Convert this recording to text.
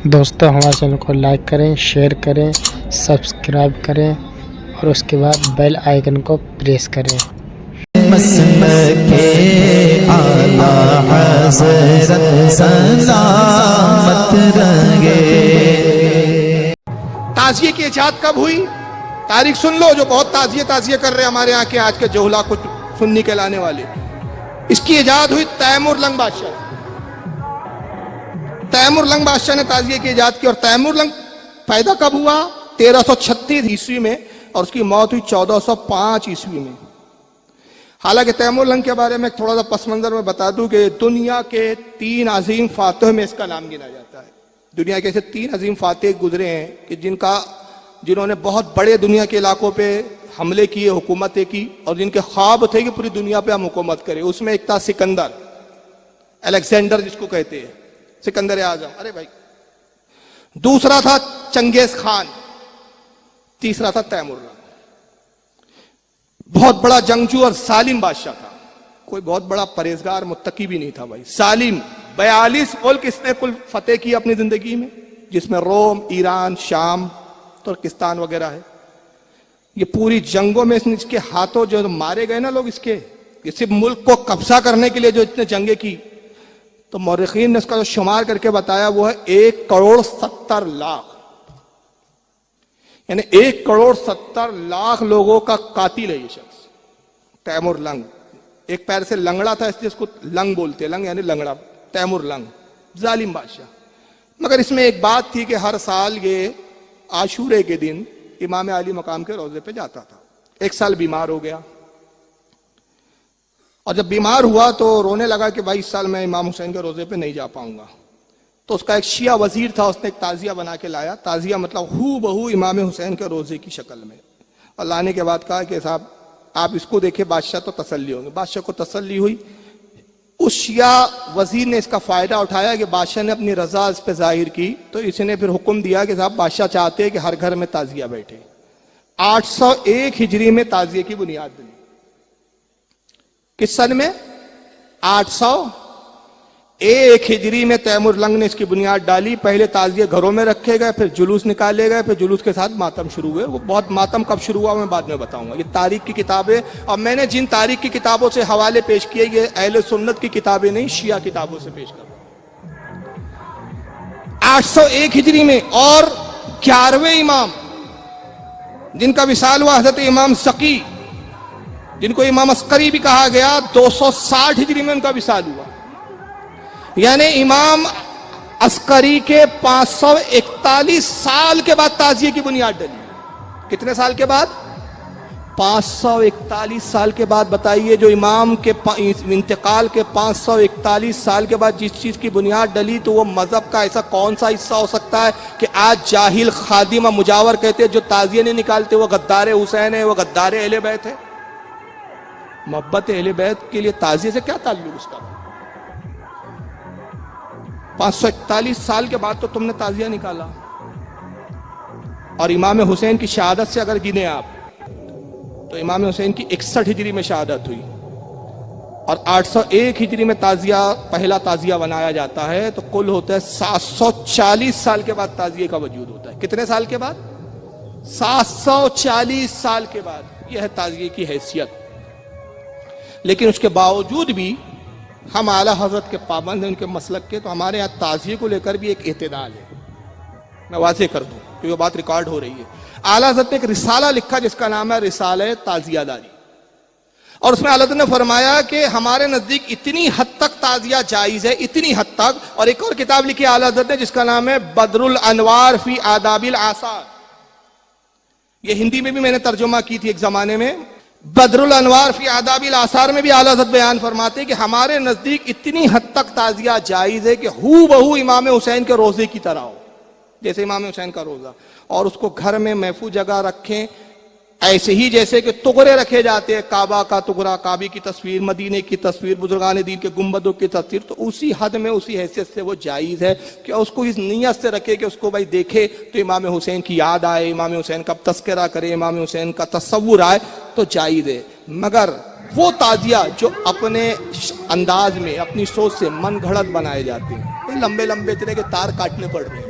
دوستو ہمارے چینل کو لائک کریں، شیئر کریں، سبسکرائب کریں اور اس کے بعد بیل آئیکن کو پریس کریں۔ مسلک اعلیٰ حضرت سلامت رہے۔ تعزیے کی ایجاد کب ہوئی؟ تاریخ سن لو، جو بہت تعزیے کر رہے ہیں ہمارے یہاں کے آج کے جوہلا کچھ سنی کے لانے والے۔ اس کی ایجاد ہوئی تیمور لنگ بادشاہ۔ تیمور لنگ بادشاہ نے تعزیے کی ایجاد کی، اور تیمور لنگ پیدا کب ہوا؟ 1336 عیسوی میں، اور اس کی موت ہوئی 1405 عیسوی میں۔ حالانکہ تیمور لنگ کے بارے میں تھوڑا سا پس منظر میں بتا دوں کہ دنیا کے 3 عظیم فاتح میں اس کا نام گنا جاتا ہے۔ دنیا کے ایسے 3 عظیم فاتح گزرے ہیں کہ جنہوں نے بہت بڑے دنیا کے علاقوں پہ حملے کیے، حکومتیں کی، اور جن کے خواب تھے کہ پوری دنیا پہ ہم حکومت کریں۔ اس میں ایک تھا سکندر، الیگزینڈر جس کو کہتے ہیں، سکندر اعظم، ارے بھائی۔ دوسرا تھا چنگیز خان، تیسرا تھا تیمور لنگ۔ بہت بڑا جنگجو اور ظالم بادشاہ تھا، کوئی بہت بڑا پرہیزگار متقی بھی نہیں تھا بھائی، ظالم۔ 42 ملک اس نے کل فتح کیا اپنی زندگی میں، جس میں روم، ایران، شام، ترکستان وغیرہ ہے۔ یہ پوری جنگوں میں اس کے ہاتھوں جو مارے گئے نا لوگ، اس کے یہ صرف ملک کو قبضہ کرنے کے لیے جو اتنے جنگیں کی، تو مورخین نے اس کا جو شمار کر کے بتایا وہ ہے 1,70,00,000، یعنی 1,70,00,000 لوگوں کا قاتل ہے یہ شخص تیمور لنگ۔ ایک پیر سے لنگڑا تھا، اس لیے اس کو لنگ بولتے، لنگ یعنی لنگڑا، تیمور لنگ، ظالم بادشاہ۔ مگر اس میں ایک بات تھی کہ ہر سال یہ عاشورے کے دن امام علی مقام کے روضے پہ جاتا تھا۔ ایک سال بیمار ہو گیا، اور جب بیمار ہوا تو رونے لگا کہ بھائی اس سال میں امام حسین کے روضے پہ نہیں جا پاؤں گا۔ تو اس کا ایک شیعہ وزیر تھا، اس نے ایک تعزیہ بنا کے لایا، تعزیہ مطلب ہو بہو امام حسین کے روضے کی شکل میں، اور لانے کے بعد کہا کہ صاحب آپ اس کو دیکھیں، بادشاہ تو تسلی ہوں گے۔ بادشاہ کو تسلی ہوئی۔ اس شیعہ وزیر نے اس کا فائدہ اٹھایا کہ بادشاہ نے اپنی رضا اس پہ ظاہر کی، تو اس نے پھر حکم دیا کہ صاحب بادشاہ چاہتے ہیں کہ ہر گھر میں تعزیہ بیٹھے۔ 801 ہجری میں تعزیے کی بنیاد بنی۔ کس سن میں؟ 801 ہجری میں تیمور لنگ نے اس کی بنیاد ڈالی۔ پہلے تعزیے گھروں میں رکھے گئے، پھر جلوس نکالے گئے، پھر جلوس کے ساتھ ماتم شروع ہوئے۔ وہ بہت ماتم کب شروع ہوا میں بعد میں بتاؤں گا۔ یہ تاریخ کی کتابیں، اور میں نے جن تاریخ کی کتابوں سے حوالے پیش کیے، یہ اہل سنت کی کتابیں نہیں، شیعہ کتابوں سے پیش کر رہا ہوں۔ 801 ہجری میں، اور 11ویں امام جن کا وصال ہوا حضرت امام سقی، جن کو امام عسکری بھی کہا گیا، 260 ہجری میں ان کا وصال ہوا۔ یعنی امام عسکری کے 541 سال کے بعد تعزیے کی بنیاد ڈلی۔ کتنے سال کے بعد؟ 541 سال کے بعد۔ بتائیے، جو امام کے انتقال کے 541 سال کے بعد جس چیز کی بنیاد ڈلی، تو وہ مذہب کا ایسا کون سا حصہ ہو سکتا ہے کہ آج جاہل خادم و مجاور کہتے جو تعزیے نہیں نکالتے وہ غدار حسین ہے، وہ غدار اہل بیت ہے۔ محبت اہل بیت کے لیے تعزیے سے کیا تعلق اس کا؟ 541 سال کے بعد تو تم نے تعزیہ نکالا۔ اور امام حسین کی شہادت سے اگر گنے آپ، تو امام حسین کی 61 ہجری میں شہادت ہوئی، اور 801 ہجری میں پہلا تعزیہ بنایا جاتا ہے، تو کل ہوتا ہے 740 سال کے بعد تعزیے کا وجود ہوتا ہے۔ کتنے سال کے بعد؟ 740 سال کے بعد۔ یہ ہے تعزیے کی حیثیت۔ لیکن اس کے باوجود بھی ہم اعلیٰ حضرت کے پابند ہیں، ان کے مسلک کے، تو ہمارے یہاں تعزیے کو لے کر بھی ایک اعتدال ہے۔ میں واضح کر دوں کہ یہ بات ریکارڈ ہو رہی ہے۔ اعلیٰ حضرت نے ایک رسالہ لکھا جس کا نام ہے رسالہ تعزیہ داری، اور اس میں اعلیٰ حضرت نے فرمایا کہ ہمارے نزدیک اتنی حد تک تعزیہ جائز ہے، اتنی حد تک۔ اور ایک اور کتاب لکھی اعلیٰ حضرت نے جس کا نام ہے بدر الانوار فی آداب الآثار، یہ ہندی میں بھی میں نے ترجمہ کی تھی ایک زمانے میں۔ بدر الانوار فی آداب الآثار میں بھی اعلیٰ حضرت بیان فرماتے ہیں کہ ہمارے نزدیک اتنی حد تک تعزیہ جائز ہے کہ ہو بہو امام حسین کے روزے کی طرح ہو، جیسے امام حسین کا روزہ، اور اس کو گھر میں محفوظ جگہ رکھیں، ایسے ہی جیسے کہ تغرے رکھے جاتے ہیں، کعبہ کا تغرا، کعبے کی تصویر، مدینے کی تصویر، بزرگان دین کے گنبدوں کی تصویر، تو اسی حد میں، اسی حیثیت سے وہ جائز ہے کہ اس کو اس نیت سے رکھے کہ اس کو بھائی دیکھے تو امام حسین کی یاد آئے، امام حسین کا تذکرہ کرے، امام حسین کا تصور آئے، تو جائز ہے۔ مگر وہ تعزیہ جو اپنے انداز میں، اپنی سوچ سے من گھڑت بنائے جاتے ہیں، لمبے لمبے طرح کے تار کاٹنے پڑ رہے ہیں،